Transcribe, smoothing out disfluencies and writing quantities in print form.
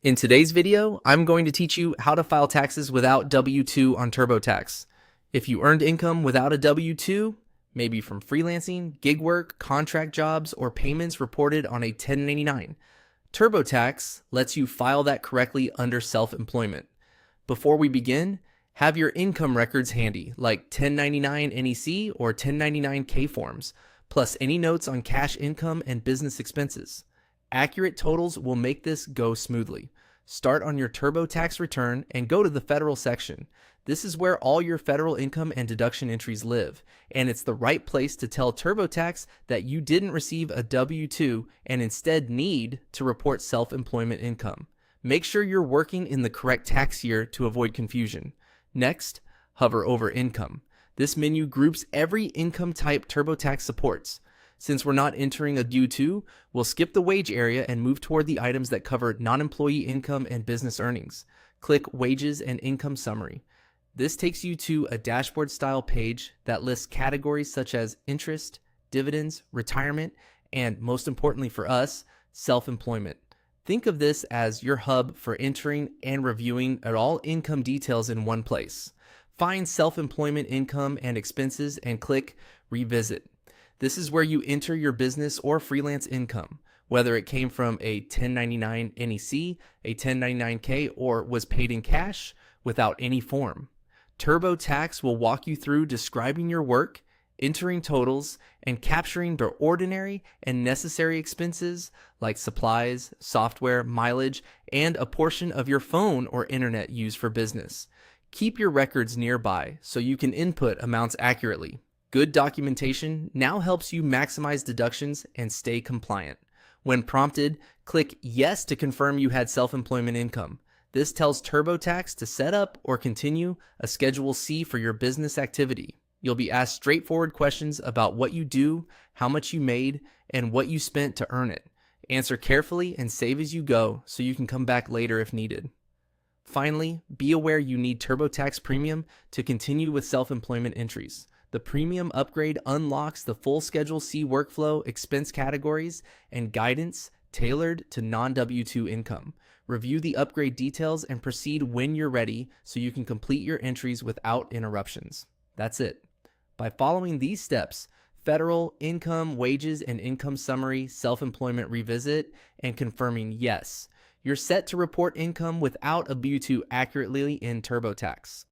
In today's video, I'm going to teach you how to file taxes without W-2 on TurboTax. If you earned income without a W-2, maybe from freelancing, gig work, contract jobs, or payments reported on a 1099, TurboTax lets you file that correctly under self-employment. Before we begin, have your income records handy, like 1099 NEC or 1099-K forms, plus any notes on cash income and business expenses. Accurate totals will make this go smoothly. Start on your TurboTax return and go to the federal section. This is where all your federal income and deduction entries live, and it's the right place to tell TurboTax that you didn't receive a W-2 and instead need to report self-employment income. Make sure you're working in the correct tax year to avoid confusion. Next, hover over Income. This menu groups every income type TurboTax supports. Since we're not entering a W-2, we'll skip the wage area and move toward the items that cover non-employee income and business earnings. Click Wages and Income Summary. This takes you to a dashboard-style page that lists categories such as interest, dividends, retirement, and most importantly for us, self-employment. Think of this as your hub for entering and reviewing all income details in one place. Find self-employment income and expenses and click Revisit. This is where you enter your business or freelance income, whether it came from a 1099 NEC, a 1099-K, or was paid in cash without any form. TurboTax will walk you through describing your work, entering totals, and capturing the ordinary and necessary expenses like supplies, software, mileage, and a portion of your phone or internet used for business. Keep your records nearby so you can input amounts accurately. Good documentation now helps you maximize deductions and stay compliant. When prompted, click Yes to confirm you had self-employment income. This tells TurboTax to set up or continue a Schedule C for your business activity. You'll be asked straightforward questions about what you do, how much you made, and what you spent to earn it. Answer carefully and save as you go so you can come back later if needed. Finally, be aware you need TurboTax Premium to continue with self-employment entries. The Premium upgrade unlocks the full Schedule C workflow, expense categories, and guidance tailored to non-W-2 income. Review the upgrade details and proceed when you're ready so you can complete your entries without interruptions. That's it. By following these steps, federal, income, wages, and income summary, self-employment revisit, and confirming yes, you're set to report income without a W-2 accurately in TurboTax.